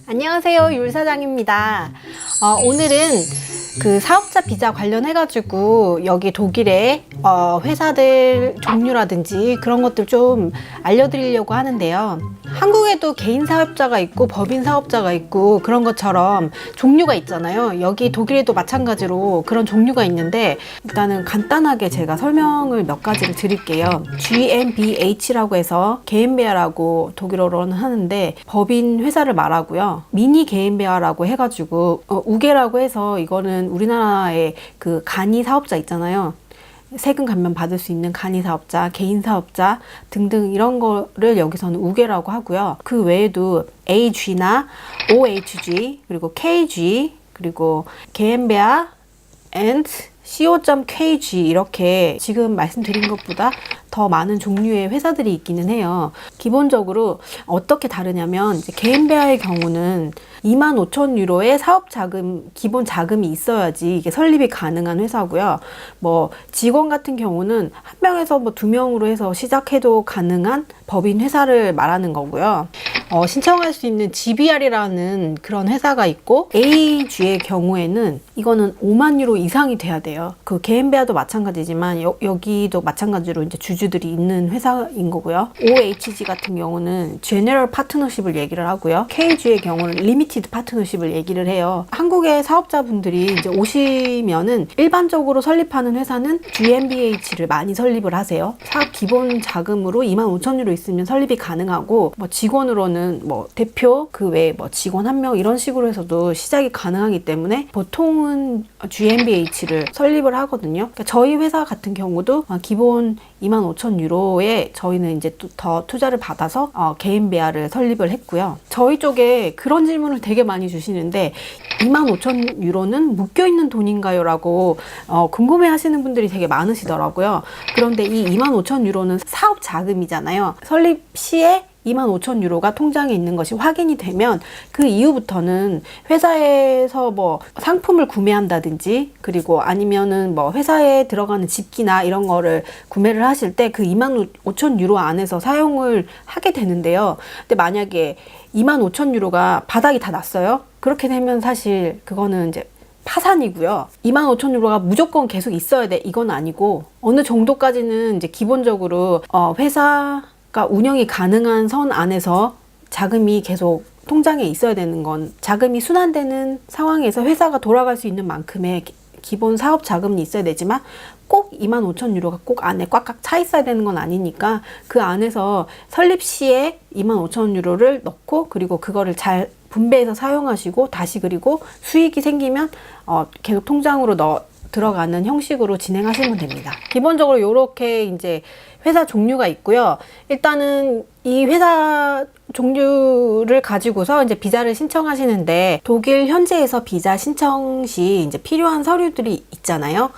안녕하세요, 율 사장입니다. 오늘은 그 사업자 비자 관련해가지고 여기 독일의 회사들 종류라든지 그런 것들 좀 알려드리려고 하는데요. 한국에도 개인 사업자가 있고 법인 사업자가 있고 그런 것처럼 종류가 있잖아요. 여기 독일에도 마찬가지로 그런 종류가 있는데 일단은 간단하게 제가 설명을 몇 가지를 드릴게요. GmbH라고 해서 게인베아라고 독일어로는 하는데 법인 회사를 말하고요. 미니 게인베아라고 해가지고 우게라고 해서 이거는 우리나라의 그 간이 사업자 있잖아요. 세금 감면 받을 수 있는 간이 사업자, 개인 사업자 등등 이런 거를 여기서는 우게라고 하고요. 그 외에도 AG나 OHG 그리고 KG 그리고 GmbH and co.kg 이렇게 지금 말씀드린 것보다 더 많은 종류의 회사들이 있기는 해요. 기본적으로 어떻게 다르냐면 이제 게인베아의 경우는 25,000유로의 사업 자금, 기본 자금이 있어야지 이게 설립이 가능한 회사고요. 뭐 직원 같은 경우는 한 명에서 뭐 2명으로 해서 시작해도 가능한 법인 회사를 말하는 거고요. 신청할 수 있는 GBR이라는 그런 회사가 있고 AG의 경우에는 이거는 5만 유로 이상이 돼야 돼요. 그 게인베아도 마찬가지지만 여기도 마찬가지로 이제 주주들이 있는 회사인 거고요. OHG 같은 경우는 제너럴 파트너십을 얘기를 하고요. KG의 경우는 리미티드 파트너십을 얘기를 해요. 한국의 사업자분들이 이제 오시면은 일반적으로 설립하는 회사는 GmbH를 많이 설립을 하세요. 사업 기본 자금으로 25,000유로 있으면 설립이 가능하고 뭐 직원으로는 뭐 대표 그 외에 뭐 직원 1명 이런 식으로 해서도 시작이 가능하기 때문에 보통은 GmbH를 설립을 하거든요. 그러니까 저희 회사 같은 경우도 기본 25,000유로에 저희는 이제 또 더 투자를 받아서 게인베아를 설립을 했고요. 저희 쪽에 그런 질문을 되게 많이 주시는데 25,000유로는 묶여있는 돈인가요? 라고 궁금해 하시는 분들이 되게 많으시더라고요. 그런데 이 25,000유로는 사업 자금이잖아요. 설립 시에 25,000유로가 통장에 있는 것이 확인이 되면 그 이후부터는 회사에서 뭐 상품을 구매한다든지 그리고 아니면은 뭐 회사에 들어가는 집기나 이런 거를 구매를 하실 때 그 25,000유로 안에서 사용을 하게 되는데요. 근데 만약에 25,000유로가 바닥이 다 났어요. 그렇게 되면 사실 그거는 이제 파산이고요. 25,000유로가 무조건 계속 있어야 돼. 이건 아니고 어느 정도까지는 이제 기본적으로 회사가 운영이 가능한 선 안에서 자금이 계속 통장에 있어야 되는 건 자금이 순환되는 상황에서 회사가 돌아갈 수 있는 만큼의 기본 사업 자금이 있어야 되지만 꼭 25,000유로가 꼭 안에 꽉꽉 차 있어야 되는 건 아니니까 그 안에서 설립 시에 25,000유로를 넣고 그리고 그거를 잘 분배해서 사용하시고 다시 그리고 수익이 생기면 계속 통장으로 들어가는 형식으로 진행하시면 됩니다. 기본적으로 이렇게 이제 회사 종류가 있고요. 일단은 이 회사 종류를 가지고서 이제 비자를 신청하시는데 독일 현지에서 비자 신청 시 이제 필요한 서류들이 있잖아요.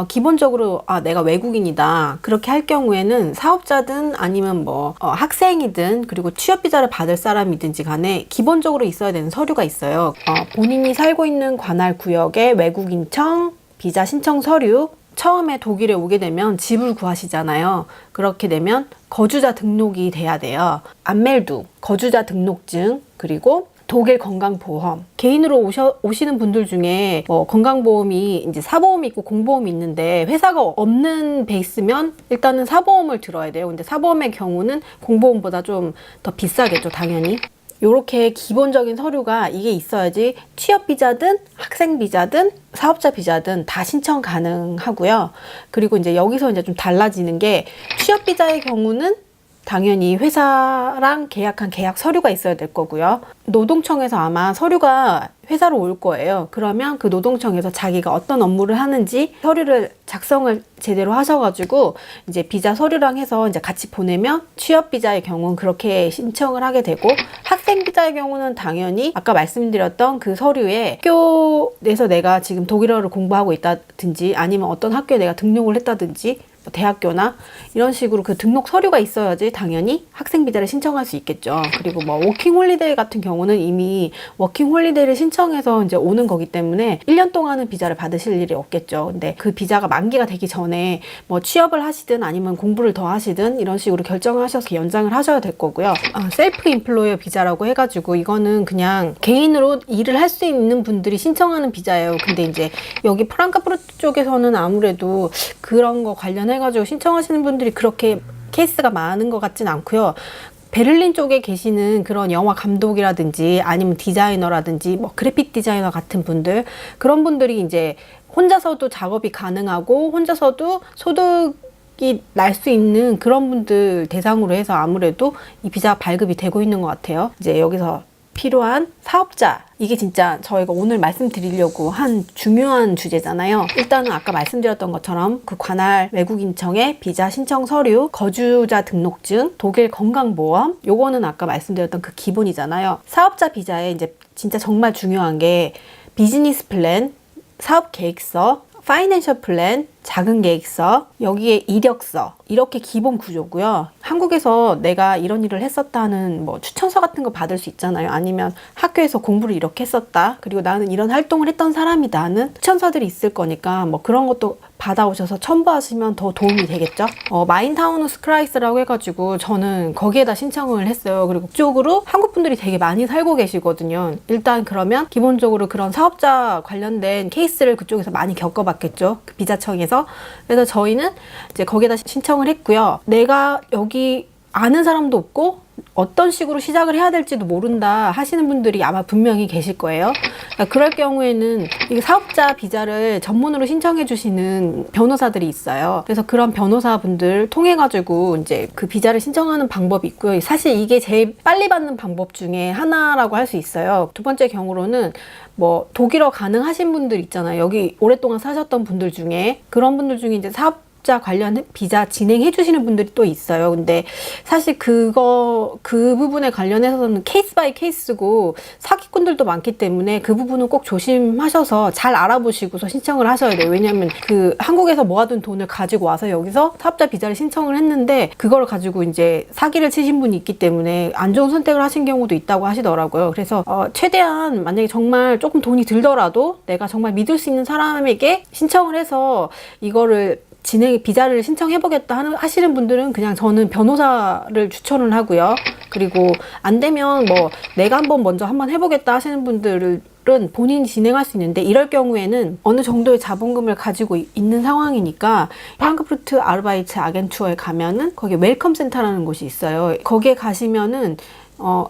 기본적으로 내가 외국인이다 그렇게 할 경우에는 사업자든 아니면 뭐 학생이든 그리고 취업 비자를 받을 사람이든지 간에 기본적으로 있어야 되는 서류가 있어요. 본인이 살고 있는 관할 구역의 외국인청 비자 신청 서류, 처음에 독일에 오게 되면 집을 구하시잖아요. 그렇게 되면 거주자 등록이 돼야 돼요. 안멜두, 거주자 등록증, 그리고 독일 건강보험. 개인으로 오시는 분들 중에 건강보험이 이제 사보험이 있고 공보험이 있는데 회사가 없는 베이스면 일단은 사보험을 들어야 돼요. 근데 사보험의 경우는 공보험보다 좀 더 비싸겠죠, 당연히. 요렇게 기본적인 서류가 이게 있어야지 취업 비자든 학생 비자든 사업자 비자든 다 신청 가능하고요. 그리고 이제 여기서 이제 좀 달라지는 게 취업 비자의 경우는 당연히 회사랑 계약한 계약 서류가 있어야 될 거고요. 노동청에서 아마 서류가 회사로 올 거예요. 그러면 그 노동청에서 자기가 어떤 업무를 하는지 서류를 작성을 제대로 하셔가지고 이제 비자 서류랑 해서 이제 같이 보내면 취업 비자의 경우는 그렇게 신청을 하게 되고 학생 비자의 경우는 당연히 아까 말씀드렸던 그 서류에 학교에서 내가 지금 독일어를 공부하고 있다든지 아니면 어떤 학교에 내가 등록을 했다든지 대학교나 이런 식으로 그 등록 서류가 있어야지 당연히 학생 비자를 신청할 수 있겠죠. 그리고 뭐 워킹 홀리데이 같은 경우는 이미 워킹 홀리데이를 신청해서 이제 오는 거기 때문에 1년 동안은 비자를 받으실 일이 없겠죠. 근데 그 비자가 만기가 되기 전에 뭐 취업을 하시든 아니면 공부를 더 하시든 이런 식으로 결정하셔서 연장을 하셔야 될 거고요. 셀프 인플로이어 비자라고 해가지고 이거는 그냥 개인으로 일을 할 수 있는 분들이 신청하는 비자예요. 근데 이제 여기 프랑크푸르트 쪽에서는 아무래도 그런 거 관련해가지고 신청하시는 분들이 그렇게 케이스가 많은 것 같진 않고요. 베를린 쪽에 계시는 그런 영화 감독이라든지 아니면 디자이너라든지 뭐 그래픽 디자이너 같은 분들, 그런 분들이 이제 혼자서도 작업이 가능하고 혼자서도 소득이 날 수 있는 그런 분들 대상으로 해서 아무래도 이 비자 발급이 되고 있는 것 같아요. 이제 여기서 필요한 사업자, 이게 진짜 저희가 오늘 말씀드리려고 한 중요한 주제잖아요. 일단은 아까 말씀드렸던 것처럼 그 관할 외국인청의 비자 신청 서류, 거주자 등록증, 독일 건강보험, 요거는 아까 말씀드렸던 그 기본이잖아요. 사업자 비자에 이제 진짜 정말 중요한 게 비즈니스 플랜, 사업 계획서, 파이낸셜 플랜, 자금 계획서, 여기에 이력서, 이렇게 기본 구조고요. 한국에서 내가 이런 일을 했었다는 뭐 추천서 같은 거 받을 수 있잖아요. 아니면 학교에서 공부를 이렇게 했었다, 그리고 나는 이런 활동을 했던 사람이다는 추천서들이 있을 거니까 뭐 그런 것도 받아오셔서 첨부하시면 더 도움이 되겠죠. 마인타우누스크라이스라고 해가지고 저는 거기에다 신청을 했어요. 그리고 그쪽으로 한국 분들이 되게 많이 살고 계시거든요. 일단 그러면 기본적으로 그런 사업자 관련된 케이스를 그쪽에서 많이 겪어봤겠죠, 그 비자청에서. 그래서 저희는 이제 거기에다 신청을 했고요. 내가 여기 아는 사람도 없고 어떤 식으로 시작을 해야 될지도 모른다 하시는 분들이 아마 분명히 계실 거예요. 그러니까 그럴 경우에는 이 사업자 비자를 전문으로 신청해 주시는 변호사들이 있어요. 그래서 그런 변호사분들 통해 가지고 이제 그 비자를 신청하는 방법이 있고요. 사실 이게 제일 빨리 받는 방법 중에 하나라고 할 수 있어요. 두 번째 경우로는 뭐 독일어 가능하신 분들 있잖아요. 여기 오랫동안 사셨던 분들 중에, 그런 분들 중에 이제 사업자 관련 비자 진행해 주시는 분들이 또 있어요. 근데 사실 그 부분에 관련해서는 케이스 바이 케이스고 사기꾼들도 많기 때문에 그 부분은 꼭 조심하셔서 잘 알아보시고서 신청을 하셔야 돼요. 왜냐면 그 한국에서 모아둔 돈을 가지고 와서 여기서 사업자 비자를 신청을 했는데 그걸 가지고 이제 사기를 치신 분이 있기 때문에 안 좋은 선택을 하신 경우도 있다고 하시더라고요. 그래서 최대한 만약에 정말 조금 돈이 들더라도 내가 정말 믿을 수 있는 사람에게 신청을 해서 이거를 비자를 신청해보겠다 하시는 분들은 그냥 저는 변호사를 추천을 하고요. 그리고 안 되면 뭐 내가 한번 해보겠다 하시는 분들은 본인이 진행할 수 있는데, 이럴 경우에는 어느 정도의 자본금을 가지고 있는 상황이니까 프랑크푸르트 아르바이트 아겐투어에 가면은 거기 웰컴 센터라는 곳이 있어요. 거기에 가시면은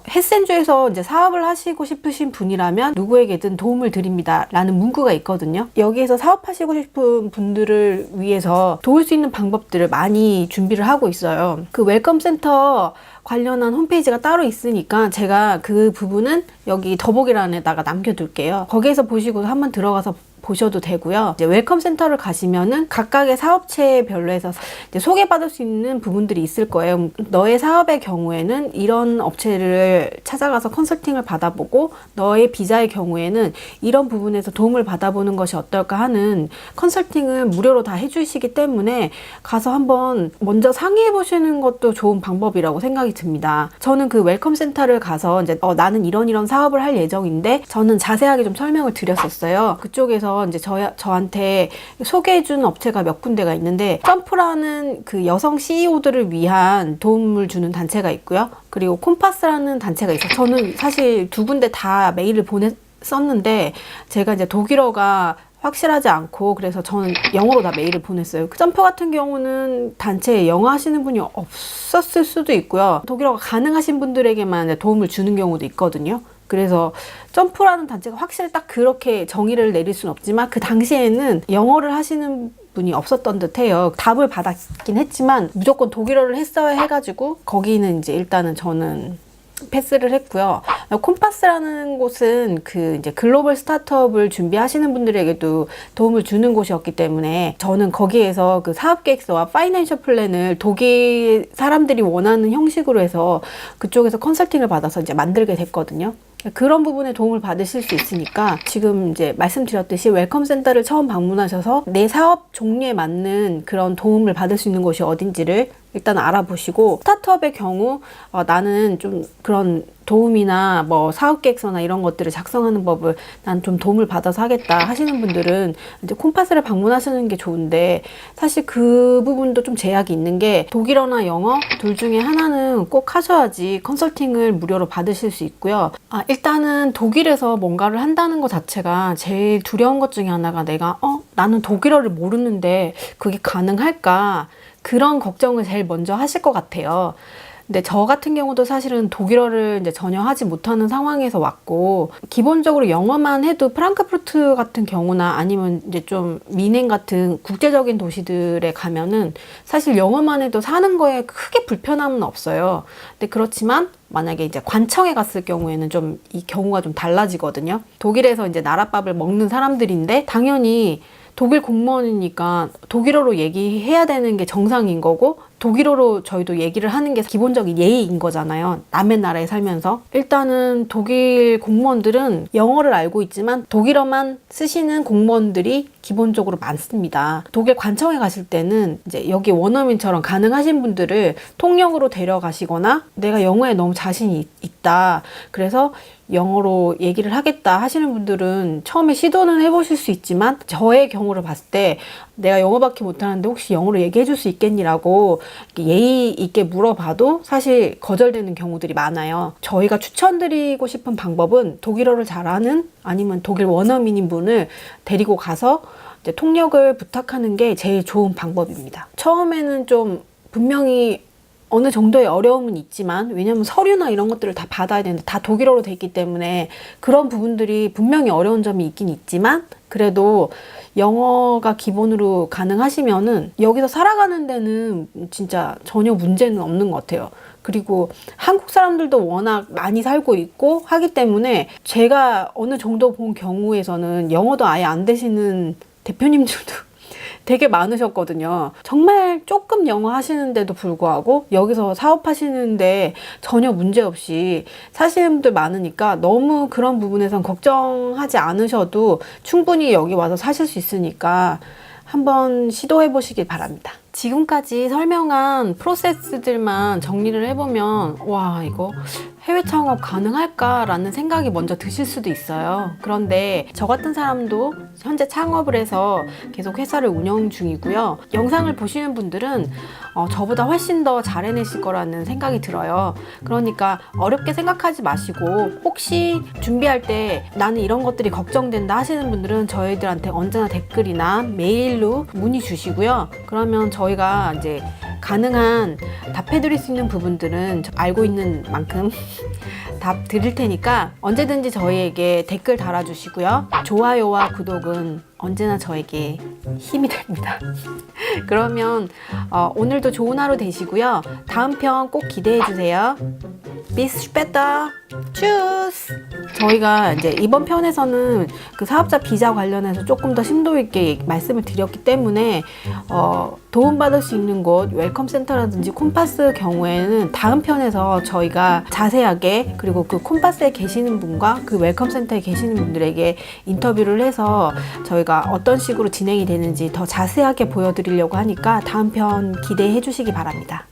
헤센주에서 이제 사업을 하시고 싶으신 분이라면 누구에게든 도움을 드립니다 라는 문구가 있거든요. 여기에서 사업하시고 싶은 분들을 위해서 도울 수 있는 방법들을 많이 준비를 하고 있어요. 그 웰컴 센터 관련한 홈페이지가 따로 있으니까 제가 그 부분은 여기 더보기란에다가 남겨둘게요. 거기에서 보시고 한번 들어가서 보셔도 되고요. 이제 웰컴 센터를 가시면은 각각의 사업체별로 해서 이제 소개받을 수 있는 부분들이 있을 거예요. 너의 사업의 경우에는 이런 업체를 찾아가서 컨설팅을 받아보고, 너의 비자의 경우에는 이런 부분에서 도움을 받아보는 것이 어떨까 하는 컨설팅을 무료로 다 해주시기 때문에 가서 한번 먼저 상의해 보시는 것도 좋은 방법이라고 생각이 듭니다. 저는 그 웰컴 센터를 가서 이제 나는 이런 사업을 할 예정인데 저는 자세하게 좀 설명을 드렸었어요. 그쪽에서 이제 저한테 소개해준 업체가 몇 군데가 있는데, 점프라는 그 여성 CEO들을 위한 도움을 주는 단체가 있고요. 그리고 콤파스라는 단체가 있어요. 저는 사실 두 군데 다 메일을 보냈었는데 제가 이제 독일어가 확실하지 않고 그래서 저는 영어로 다 메일을 보냈어요. 그 점프 같은 경우는 단체에 영어 하시는 분이 없었을 수도 있고요. 독일어가 가능하신 분들에게만 도움을 주는 경우도 있거든요. 그래서 점프라는 단체가 확실히 딱 그렇게 정의를 내릴 수는 없지만 그 당시에는 영어를 하시는 분이 없었던 듯해요. 답을 받았긴 했지만 무조건 독일어를 했어야 해가지고 거기는 이제 일단은 저는 패스를 했고요. 콤파스라는 곳은 그 이제 글로벌 스타트업을 준비하시는 분들에게도 도움을 주는 곳이었기 때문에 저는 거기에서 그 사업 계획서와 파이낸셜 플랜을 독일 사람들이 원하는 형식으로 해서 그쪽에서 컨설팅을 받아서 이제 만들게 됐거든요. 그런 부분에 도움을 받으실 수 있으니까 지금 이제 말씀드렸듯이 웰컴 센터를 처음 방문하셔서 내 사업 종류에 맞는 그런 도움을 받을 수 있는 곳이 어딘지를 일단 알아보시고, 스타트업의 경우 나는 좀 그런 도움이나 뭐 사업계획서나 이런 것들을 작성하는 법을 난 좀 도움을 받아서 하겠다 하시는 분들은 이제 콤파스를 방문하시는 게 좋은데, 사실 그 부분도 좀 제약이 있는 게 독일어나 영어 둘 중에 하나는 꼭 하셔야지 컨설팅을 무료로 받으실 수 있고요. 일단은 독일에서 뭔가를 한다는 것 자체가 제일 두려운 것 중에 하나가, 내가 나는 독일어를 모르는데 그게 가능할까, 그런 걱정을 제일 먼저 하실 것 같아요. 근데 저 같은 경우도 사실은 독일어를 이제 전혀 하지 못하는 상황에서 왔고, 기본적으로 영어만 해도 프랑크푸르트 같은 경우나 아니면 이제 좀 미넨 같은 국제적인 도시들에 가면은 사실 영어만 해도 사는 거에 크게 불편함은 없어요. 근데 그렇지만 만약에 이제 관청에 갔을 경우에는 좀 이 경우가 좀 달라지거든요. 독일에서 이제 나랏밥을 먹는 사람들인데 당연히 독일 공무원이니까 독일어로 얘기해야 되는 게 정상인 거고, 독일어로 저희도 얘기를 하는 게 기본적인 예의인 거잖아요. 남의 나라에 살면서. 일단은 독일 공무원들은 영어를 알고 있지만 독일어만 쓰시는 공무원들이 기본적으로 많습니다. 독일 관청에 가실 때는 이제 여기 원어민처럼 가능하신 분들을 통역으로 데려가시거나, 내가 영어에 너무 자신이 있다, 그래서 영어로 얘기를 하겠다 하시는 분들은 처음에 시도는 해보실 수 있지만, 저의 경우를 봤을 때 내가 영어밖에 못하는데 혹시 영어로 얘기해 줄 수 있겠니라고 예의 있게 물어봐도 사실 거절되는 경우들이 많아요. 저희가 추천드리고 싶은 방법은 독일어를 잘하는, 아니면 독일 원어민인 분을 데리고 가서 이제 통역을 부탁하는 게 제일 좋은 방법입니다. 처음에는 좀 분명히 어느 정도의 어려움은 있지만, 왜냐면 서류나 이런 것들을 다 받아야 되는데 다 독일어로 돼 있기 때문에 그런 부분들이 분명히 어려운 점이 있긴 있지만, 그래도 영어가 기본으로 가능하시면은 여기서 살아가는 데는 진짜 전혀 문제는 없는 것 같아요. 그리고 한국 사람들도 워낙 많이 살고 있고 하기 때문에, 제가 어느 정도 본 경우에서는 영어도 아예 안 되시는 대표님들도 되게 많으셨거든요. 정말 조금 영어 하시는데도 불구하고 여기서 사업하시는데 전혀 문제없이 사시는 분들 많으니까, 너무 그런 부분에선 걱정하지 않으셔도 충분히 여기 와서 사실 수 있으니까 한번 시도해 보시길 바랍니다. 지금까지 설명한 프로세스들만 정리를 해보면, 와, 이거 해외 창업 가능할까라는 생각이 먼저 드실 수도 있어요. 그런데 저 같은 사람도 현재 창업을 해서 계속 회사를 운영 중이고요. 영상을 보시는 분들은 저보다 훨씬 더 잘 해내실 거라는 생각이 들어요. 그러니까 어렵게 생각하지 마시고, 혹시 준비할 때 나는 이런 것들이 걱정된다 하시는 분들은 저희들한테 언제나 댓글이나 메일로 문의 주시고요. 그러면 저희가 이제 가능한 답해드릴 수 있는 부분들은 알고 있는 만큼 답 드릴 테니까 언제든지 저희에게 댓글 달아주시고요. 좋아요와 구독은 언제나 저에게 힘이 됩니다. 그러면 오늘도 좋은 하루 되시고요. 다음 편 꼭 기대해 주세요. Bis später. Tschüss. 저희가 이제 이번 편에서는 그 사업자 비자 관련해서 조금 더 심도 있게 말씀을 드렸기 때문에 도움받을 수 있는 곳 웰컴 센터라든지 콤파스 경우에는 다음 편에서 저희가 자세하게, 그리고 그 콤파스에 계시는 분과 그 웰컴 센터에 계시는 분들에게 인터뷰를 해서 저희가 어떤 식으로 진행이 되는지 더 자세하게 보여드리려고 하니까 다음 편 기대해 주시기 바랍니다.